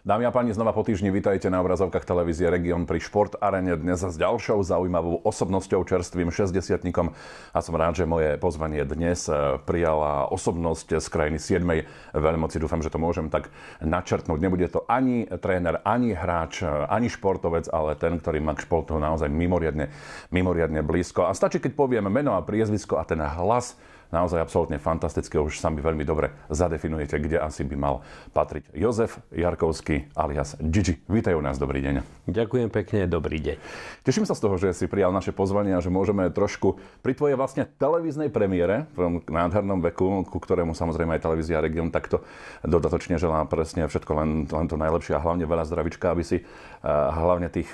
Dámy a páni, znova po týždni vítajte na obrazovkách televízie Region pri Šport Arene. Dnes s ďalšou zaujímavou osobnosťou, čerstvým 60-tníkom. A som rád, že moje pozvanie dnes prijala osobnosť z krajiny 7. veľmoci. Dúfam, že to môžem tak načrtnúť. Nebude to ani tréner, ani hráč, ani športovec, ale ten, ktorý má k športu naozaj mimoriadne blízko. A stačí, keď poviem meno a priezvisko a ten hlas naozaj absolútne fantastické, už sami veľmi dobre zadefinujete, kde asi by mal patriť. Jozef Jarkovský alias Gigi. Vítajú nás, dobrý deň. Ďakujem pekne, dobrý deň. Teším sa z toho, že si prijal naše pozvanie a že môžeme trošku pri tvojej vlastne televíznej premiére v nádhernom veku, ku ktorému samozrejme aj televízia Region takto dodatočne želá presne všetko len to najlepšie a hlavne veľa zdravička, aby si hlavne tých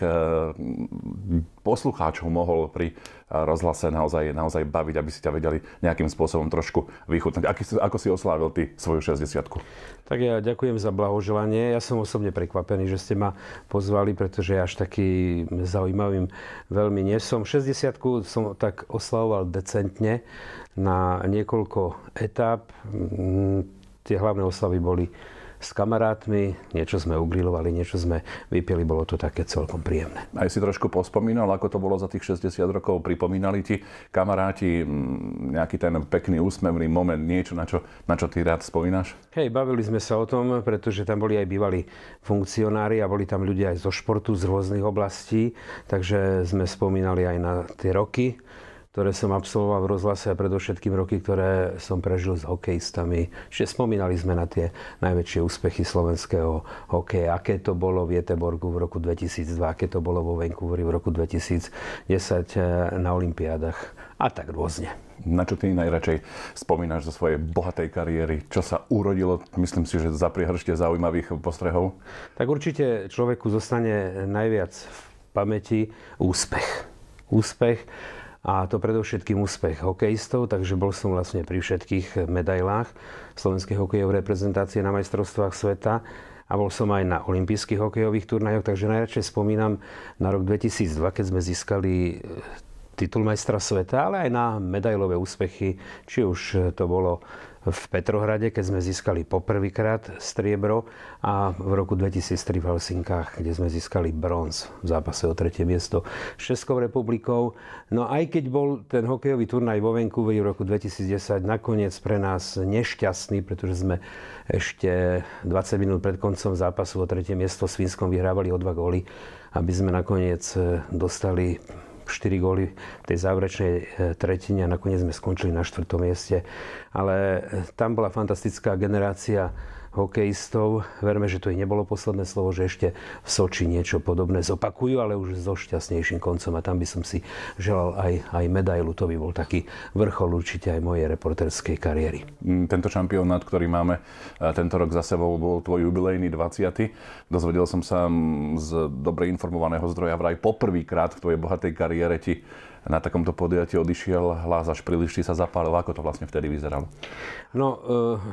poslucháčov mohol pri rozhlase naozaj baviť, aby si ťa vedeli nejakým spôsobom trošku vychutnať. Ako si oslávil ty svoju 60-ku? Tak ja ďakujem za blahoželanie. Ja som osobne prekvapený, že ste ma pozvali, pretože až taký zaujímavým veľmi nie som. 60-ku som tak oslavoval decentne na niekoľko etáp. Tie hlavné oslavy boli s kamarátmi, niečo sme ugrilovali, niečo sme vypili, bolo to také celkom príjemné. Aj si trošku pospomínal, ako to bolo za tých 60 rokov? Pripomínali ti kamaráti nejaký ten pekný úsmevný moment, niečo, na čo ty rád spomínaš? Hej, bavili sme sa o tom, pretože tam boli aj bývalí funkcionári a boli tam ľudia aj zo športu, z rôznych oblastí, takže sme spomínali aj na tie roky, ktoré som absolvoval v rozhlase a predovšetkým roky, ktoré som prežil s hokejistami. Čiže spomínali sme na tie najväčšie úspechy slovenského hokeja. Aké to bolo v Göteborgu v roku 2002, aké to bolo vo Vancouveri v roku 2010 na olympiádach a tak rôzne. Na čo ty najradšej spomínaš zo svojej bohatej kariéry? Čo sa urodilo, myslím si, že za priehršte zaujímavých postrehov? Tak určite človeku zostane najviac v pamäti úspech. Úspech. A to predovšetkým úspech hokejistov, takže bol som vlastne pri všetkých medailách slovenskej hokejovej reprezentácie na majstrovstvách sveta a bol som aj na olympijských hokejových turnajoch, takže najradšej spomínam na rok 2002, keď sme získali titul majstra sveta, ale aj na medailové úspechy, či už to bolo v Petrohrade, keď sme získali poprvýkrát striebro a v roku 2003 v Helsinkách, kde sme získali bronz v zápase o 3. miesto s Českou republikou. No aj keď bol ten hokejový turnaj vo Vancouveri v roku 2010 nakoniec pre nás nešťastný, pretože sme ešte 20 minút pred koncom zápasu o 3. miesto s Fínskom vyhrávali o 2 góly, aby sme nakoniec dostali 4 góly v tej záverečnej tretine a nakoniec sme skončili na 4. mieste. Ale tam bola fantastická generácia hokejistov. Verme, že to i nebolo posledné slovo, že ešte v Soči niečo podobné zopakujú, ale už so šťastnejším koncom. A tam by som si želal aj medailu. To by bol taký vrchol určite aj mojej reporterskej kariéry. Tento šampionát, ktorý máme tento rok za sebou, bol tvoj jubilejný 20. Dozvedel som sa z dobre informovaného zdroja vraj poprvýkrát v tvojej bohatej kariére ti na takomto podujatí odišiel hlas, až príliš sa zapálil. Ako to vlastne vtedy vyzeralo? No,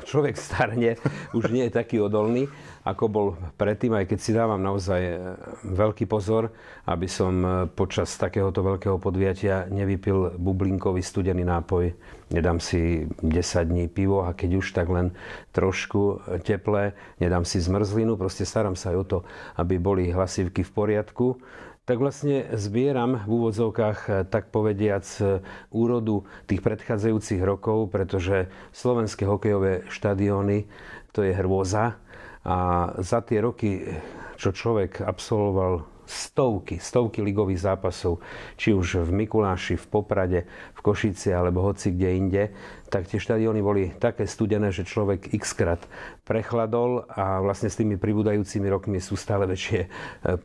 človek starne, už nie je taký odolný, ako bol predtým, aj keď si dávam naozaj veľký pozor, aby som počas takéhoto veľkého podujatia nevypil bublinkový studený nápoj. Nedám si 10 dní pivo a keď už, tak len trošku teplé. Nedám si zmrzlinu, proste starám sa aj o to, aby boli hlasivky v poriadku. Tak vlastne zbieram v úvodzovkách, tak povediac, úrodu tých predchádzajúcich rokov, pretože slovenské hokejové štadióny, to je hrôza. A za tie roky, čo človek absolvoval stovky ligových zápasov, či už v Mikuláši, v Poprade, v Košici alebo hoci kde inde, tak tie štadióny boli také studené, že človek x-krát prechladol a vlastne s tými pribúdajúcimi rokmi sú stále väčšie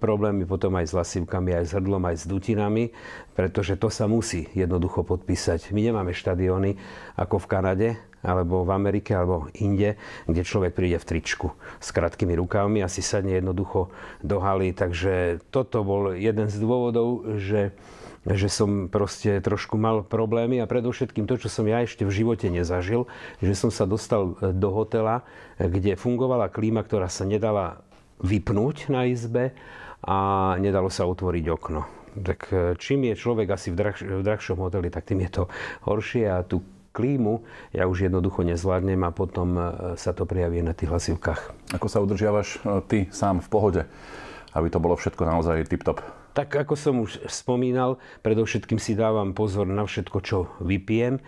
problémy potom aj s hlasivkami, aj s hrdlom, aj s dutinami, pretože to sa musí jednoducho podpísať. My nemáme štadióny ako v Kanade, alebo v Amerike, alebo inde, kde človek príde v tričku s krátkými rukávmi a si sadne jednoducho do haly. Takže toto bol jeden z dôvodov, že som proste trošku mal problémy a predovšetkým to, čo som ja ešte v živote nezažil, že som sa dostal do hotela, kde fungovala klíma, ktorá sa nedala vypnúť na izbe a nedalo sa otvoriť okno. Tak čím je človek asi v drahšom hoteli, tak tým je to horšie a tú klímu, ja už jednoducho nezvládnem a potom sa to prejaví na tých hlasivkách. Ako sa udržiavaš ty sám v pohode, aby to bolo všetko naozaj tip-top? Tak ako som už spomínal, predovšetkým si dávam pozor na všetko, čo vypijem.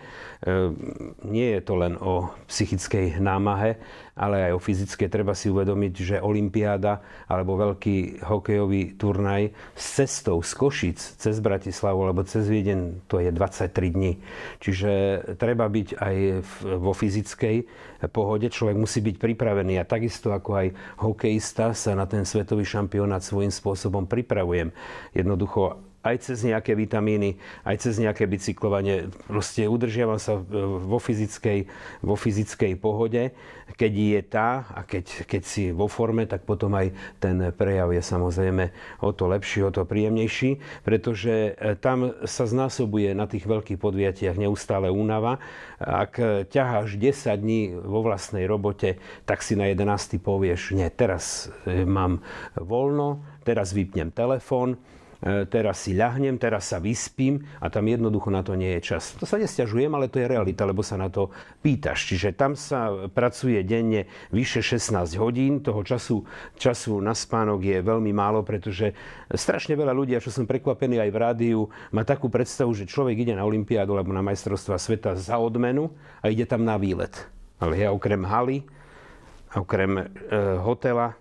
Nie je to len o psychickej námahe, ale aj o fyzické. Treba si uvedomiť, že olympiáda alebo veľký hokejový turnaj s cestou z Košíc cez Bratislavu alebo cez Viedeň, to je 23 dní. Čiže treba byť aj vo fyzickej pohode. Človek musí byť pripravený a takisto ako aj hokejista sa na ten svetový šampionát svojím spôsobom pripravujem. Jednoducho aj cez nejaké vitamíny, aj cez nejaké bicyklovanie. Proste udržiavam sa vo fyzickej pohode. Keď je tá a keď si vo forme, tak potom aj ten prejav je samozrejme o to lepší, o to príjemnejší, pretože tam sa znásobuje na tých veľkých podujatiach neustále únava. Ak ťaháš 10 dní vo vlastnej robote, tak si na 11. povieš, nie, teraz mám voľno, teraz vypnem telefón, teraz si ľahnem, teraz sa vyspím a tam jednoducho na to nie je čas. To sa nesťažujem, ale to je realita, lebo sa na to pýtaš. Čiže tam sa pracuje denne vyše 16 hodín. Toho času na spánok je veľmi málo, pretože strašne veľa ľudí, a čo som prekvapený aj v rádiu, má takú predstavu, že človek ide na olympiádu alebo na majstrovstvá sveta za odmenu a ide tam na výlet. Ale ja okrem haly, okrem hotela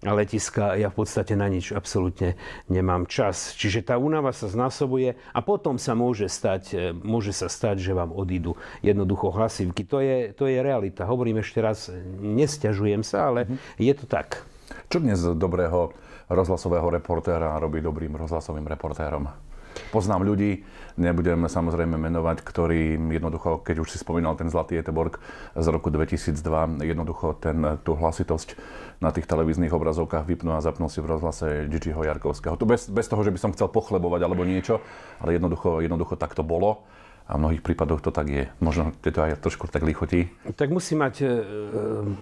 a letiska ja v podstate na nič absolútne nemám čas. Čiže tá únava sa znásobuje a potom sa môže sa stať, že vám odídu jednoducho hlasivky. To je realita. Hovorím ešte raz, nesťažujem sa, ale je to tak. Čo dnes dobrého rozhlasového reportéra robí dobrým rozhlasovým reportérom? Poznám ľudí, nebudem samozrejme menovať, ktorí jednoducho, keď už si spomínal ten Zlatý Göteborg z roku 2002, jednoducho tú hlasitosť na tých televíznych obrazovkách vypnú a zapnú si v rozhlase Gigiho Jarkovského. To bez toho, že by som chcel pochlebovať alebo niečo, ale jednoducho tak to bolo. A v mnohých prípadoch to tak je. Možno to aj trošku tak lichotí. Tak musí mať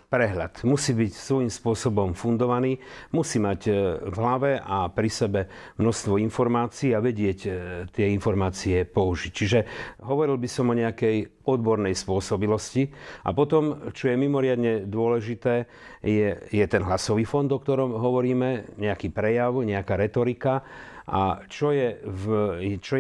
prehľad. Musí byť svojím spôsobom fundovaný. Musí mať v hlave a pri sebe množstvo informácií a vedieť tie informácie použiť. Čiže hovoril by som o nejakej odbornej spôsobilosti. A potom, čo je mimoriadne dôležité, je ten hlasový fond, o ktorom hovoríme, nejaký prejav, nejaká retorika. A čo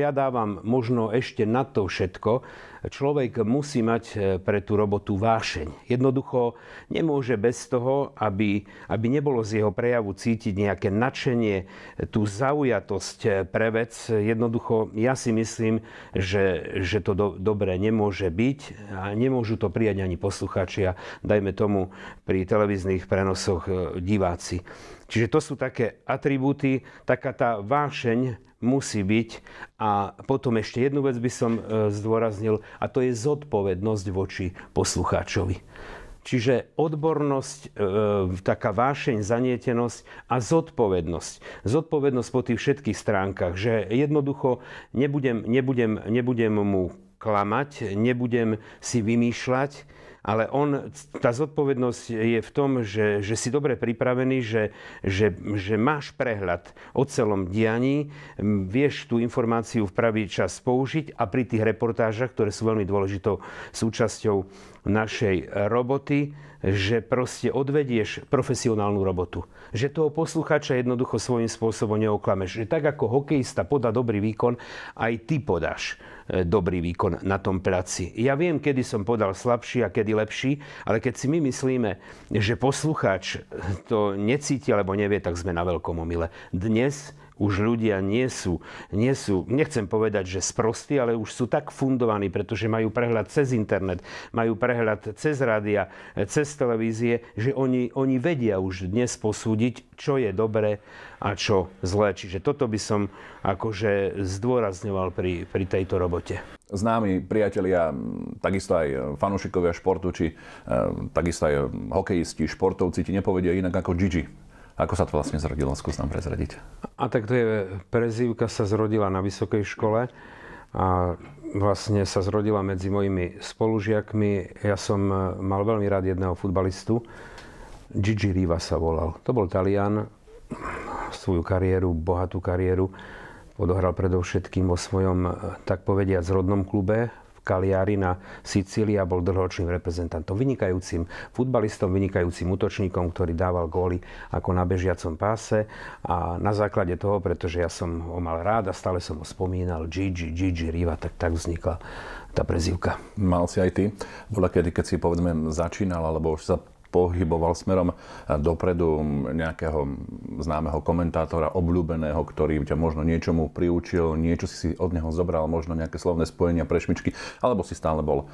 ja dávam možno ešte na to všetko, človek musí mať pre tú robotu vášeň. Jednoducho nemôže bez toho, aby nebolo z jeho prejavu cítiť nejaké nadšenie, tú zaujatosť pre vec. Jednoducho ja si myslím, že to dobre nemôže byť a nemôžu to prijať ani poslucháči a dajme tomu pri televíznych prenosoch diváci. Čiže to sú také atribúty, taká tá vášeň musí byť. A potom ešte jednu vec by som zdôraznil, a to je zodpovednosť voči poslucháčovi. Čiže odbornosť, taká vášeň, zanietenosť a zodpovednosť. Zodpovednosť po tých všetkých stránkach, že jednoducho nebudem mu klamať, nebudem si vymýšľať, ale tá zodpovednosť je v tom, že si dobre pripravený, že máš prehľad o celom dianí, vieš tú informáciu v pravý čas použiť a pri tých reportážach, ktoré sú veľmi dôležitou súčasťou našej roboty, že proste odvedieš profesionálnu robotu. Že toho poslucháča jednoducho svojím spôsobom neoklameš. Že tak ako hokejista podá dobrý výkon, aj ty podáš dobrý výkon na tom placi. Ja viem, kedy som podal slabší a kedy lepší, ale keď si my myslíme, že poslucháč to necíti alebo nevie, tak sme na veľkom omyle. Dnes už ľudia nie sú, nechcem povedať, že sprostí, ale už sú tak fundovaní, pretože majú prehľad cez internet, majú prehľad cez rádia, cez televízie, že oni vedia už dnes posúdiť, čo je dobré a čo zlé. Čiže toto by som akože zdôrazňoval pri tejto robote. Známi priatelia, takisto aj fanúšikovia športu, či takisto aj hokejisti, športovci ti nepovedia inak ako Gigi. Ako sa to vlastne zrodilo? Skús nám prezradiť. A tak to je prezývka, sa zrodila na vysokej škole a vlastne sa zrodila medzi mojimi spolužiakmi. Ja som mal veľmi rád jedného futbalistu. Gigi Riva sa volal. To bol Talian. Svoju kariéru, bohatú kariéru odohral predovšetkým vo svojom, tak povediac, rodnom klube v Cagliari na Sicílii a bol dlhoročným reprezentantom. Vynikajúcim futbalistom, vynikajúcim útočníkom, ktorý dával góly ako na bežiacom páse. A na základe toho, pretože ja som ho mal rád a stále som ho spomínal, Gigi Riva, tak vznikla tá prezývka. Mal si aj ty? Bola kedy, keď si povedzme začínal, alebo už sa pohyboval smerom dopredu nejakého známeho komentátora, obľúbeného, ktorý ťa možno niečomu priučil, niečo si od neho zobral, možno nejaké slovné spojenia, prešmičky, alebo si stále bol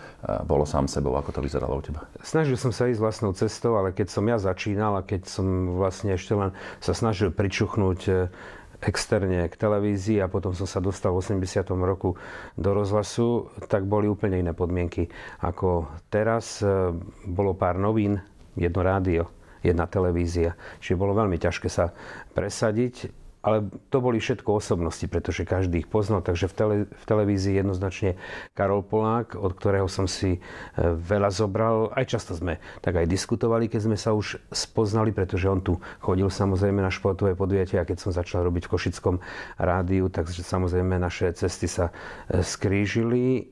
sám sebou, ako to vyzeralo u teba? Snažil som sa ísť vlastnou cestou, ale keď som ja začínal a keď som vlastne ešte len sa snažil pričuchnúť externe k televízii a potom som sa dostal v 80. roku do rozhlasu, tak boli úplne iné podmienky ako teraz. Bolo pár novín, jedno rádio, jedna televízia. Čiže bolo veľmi ťažké sa presadiť, ale to boli všetko osobnosti, pretože každý ich poznal. Takže v televízii jednoznačne Karol Polák, od ktorého som si veľa zobral. Aj často sme tak aj diskutovali, keď sme sa už spoznali, pretože on tu chodil samozrejme na športové podujatia a keď som začal robiť v Košickom rádiu, takže samozrejme naše cesty sa skrížili.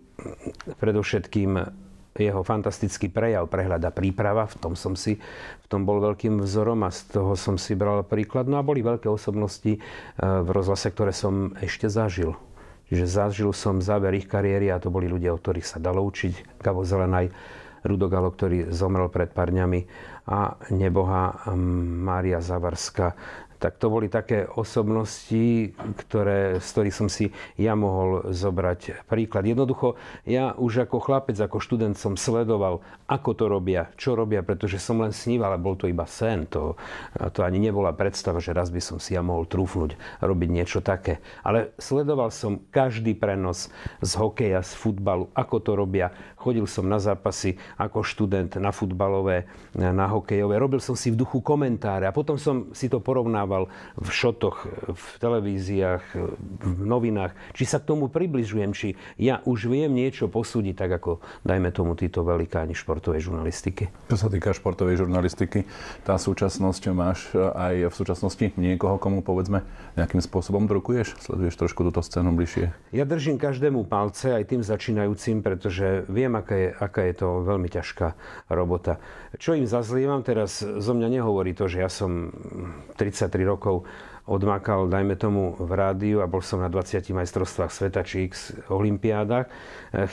Predovšetkým jeho fantastický prejav, prehľad a príprava, v tom bol veľkým vzorom a z toho som si bral príklad. No a boli veľké osobnosti v rozhlase, ktoré som ešte zažil. Čiže zažil som záver ich kariéry a to boli ľudia, od ktorých sa dalo učiť. Gabo Zelenaj, Rudo Galo, ktorý zomrel pred pár dňami, a nebohá Mária Zavarská. Tak to boli také osobnosti, z ktorých som si ja mohol zobrať príklad. Jednoducho, ja už ako chlapec, ako študent som sledoval, ako to robia, čo robia, pretože som len sníval, ale bol to iba sen. To ani nebola predstava, že raz by som si ja mohol trúfnuť robiť niečo také. Ale sledoval som každý prenos z hokeja, z futbalu, ako to robia. Chodil som na zápasy ako študent na futbalové, na hokejové. Robil som si v duchu komentáre a potom som si to porovnával v šotoch, v televíziách, v novinách. Či sa k tomu približujem, či ja už viem niečo posúdiť, tak ako, dajme tomu, títo velikáni športovej žurnalistiky. Čo sa týka športovej žurnalistiky, tá súčasnosť, máš aj v súčasnosti niekoho, komu povedzme nejakým spôsobom drukuješ? Sleduješ trošku túto scénu bližšie? Ja držím každému palce, aj tým začínajúcim, pretože viem, aká je to veľmi ťažká robota. Čo im zazlievam, teraz zo mňa nehovorí to, že ja som 33 rokov odmakal, dajme tomu, v rádiu a bol som na 20 majstrovstvách sveta či x olympiádach.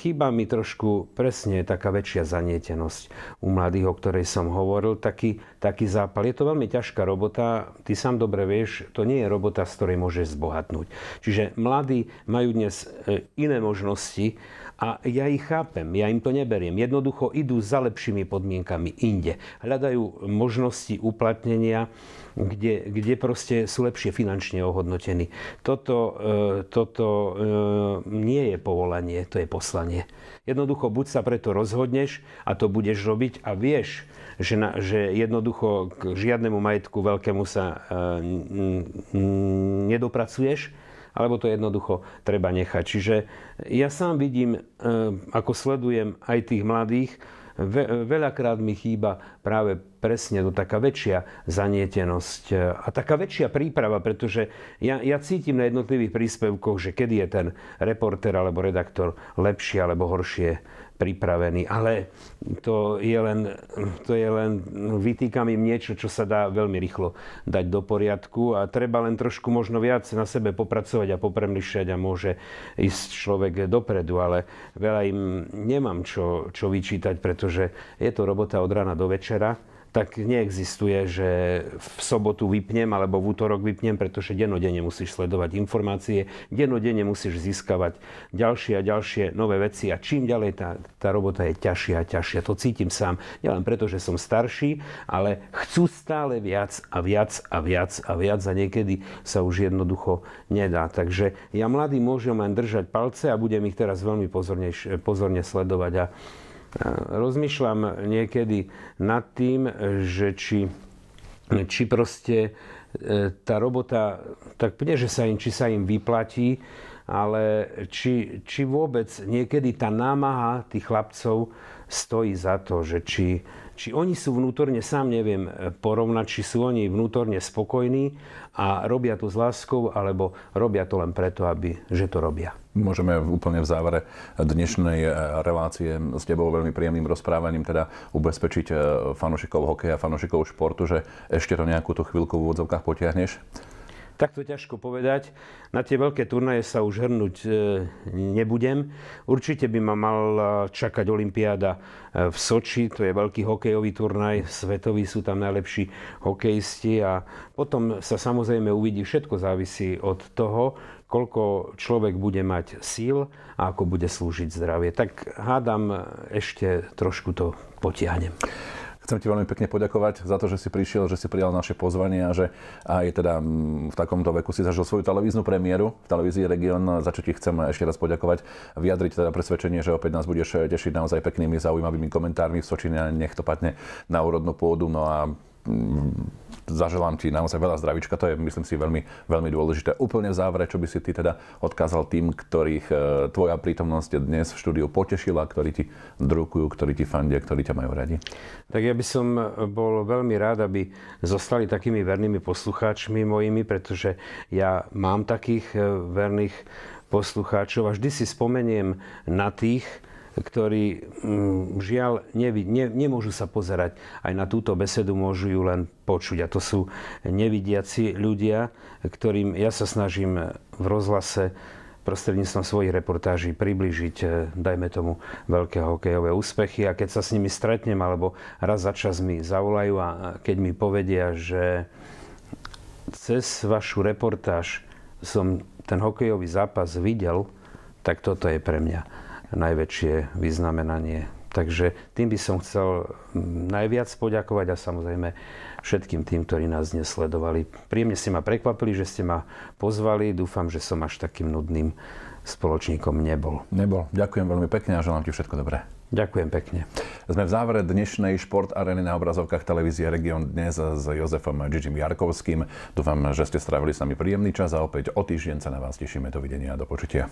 Chýba mi trošku presne taká väčšia zanietenosť u mladých, o ktorej som hovoril, taký zápal. Je to veľmi ťažká robota, ty sám dobre vieš, to nie je robota, z ktorej môžeš zbohatnúť. Čiže mladí majú dnes iné možnosti a ja ich chápem, ja im to neberiem. Jednoducho idú za lepšími podmienkami inde. Hľadajú možnosti uplatnenia, kde proste sú lepšie finančne ohodnotení. Toto nie je povolanie, to je poslanie. Jednoducho buď sa preto rozhodneš a to budeš robiť a vieš, že jednoducho k žiadnemu majetku veľkému sa nedopracuješ, alebo to jednoducho treba nechať. Čiže ja sám vidím, ako sledujem aj tých mladých, veľakrát mi chýba práve presne taká väčšia zanietenosť a taká väčšia príprava, pretože ja cítim na jednotlivých príspevkoch, že kedy je ten reportér alebo redaktor lepšie alebo horšie pripravený. Ale to je len vytýkam im niečo, čo sa dá veľmi rýchlo dať do poriadku a treba len trošku možno viac na sebe popracovať a popremýšľať a môže ísť človek dopredu, ale veľa im nemám čo vyčítať, pretože je to robota od rána do večera. Tak neexistuje, že v sobotu vypnem alebo v útorok vypnem, pretože dennodenne musíš sledovať informácie, dennodenne musíš získavať ďalšie a ďalšie nové veci a čím ďalej tá robota je ťažšia a ťažšia. To cítim sám, nielen preto, že som starší, ale chcú stále viac a viac a viac a viac a niekedy sa už jednoducho nedá. Takže ja mladý môžem len držať palce a budem ich teraz veľmi pozorne sledovať a rozmýšľam niekedy nad tým, že či proste tá robota, tak nie, že či sa im vyplatí, ale či vôbec niekedy tá námaha tých chlapcov stojí za to, že či oni sú vnútorne, sám neviem porovnať, či sú oni vnútorne spokojní a robia to s láskou, alebo robia to len preto, že to robia. Môžeme úplne v závere dnešnej relácie s tebou veľmi príjemným rozprávaním teda ubezpečiť fanúšikov hokeja, fanúšikov športu, že ešte to nejakú tú chvíľku v úvodzovkách potiahneš? Tak to ťažko povedať. Na tie veľké turnaje sa už hrnúť nebudem. Určite by ma mal čakať olympiáda v Soči, to je veľký hokejový turnaj, svetový, sú tam najlepší hokejisti a potom sa samozrejme uvidí, všetko závisí od toho, koľko človek bude mať síl a ako bude slúžiť zdravie. Tak hádam, ešte trošku to potiahnem. Chcem ti veľmi pekne poďakovať za to, že si prišiel, že si prijal naše pozvanie a že aj teda v takomto veku si zažil svoju televíznu premiéru v televízii Region, za čo ti chcem ešte raz poďakovať. Vyjadriť teda presvedčenie, že opäť nás budeš tešiť naozaj peknými, zaujímavými komentármi v Sočine, nech to padne na úrodnú pôdu. No a zaželám ti naozaj veľa zdravíčka, to je, myslím si, veľmi, veľmi dôležité. Úplne v závere, čo by si ty teda odkázal tým, ktorých tvoja prítomnosť dnes v štúdiu potešila, ktorí ti drukujú, ktorí ti fandia, ktorí ťa majú radi? Tak ja by som bol veľmi rád, aby zostali takými vernými poslucháčmi mojimi, pretože ja mám takých verných poslucháčov a vždy si spomeniem na tých, ktorí žiaľ nemôžu sa pozerať. Aj na túto besedu môžu ju len počuť. A to sú nevidiaci ľudia, ktorým ja sa snažím v rozhlase prostredníctvom svojich reportáží priblížiť, dajme tomu, veľké hokejové úspechy. A keď sa s nimi stretnem, alebo raz za čas mi zavolajú a keď mi povedia, že cez vašu reportáž som ten hokejový zápas videl, tak toto je pre mňa najväčšie vyznamenanie. Takže tým by som chcel najviac poďakovať a samozrejme všetkým tým, ktorí nás dnes sledovali. Príjemne ste ma prekvapili, že ste ma pozvali. Dúfam, že som až takým nudným spoločníkom nebol. Ďakujem veľmi pekne a želám ti všetko dobré. Ďakujem pekne. Sme v závere dnešnej Šport Arény na obrazovkách televízie Region dnes s Jozefom Džidžim Jarkovským. Dúfam, že ste strávili s nami príjemný čas a opäť o týždeň sa na vás tešíme. Dovidenia a do počutia.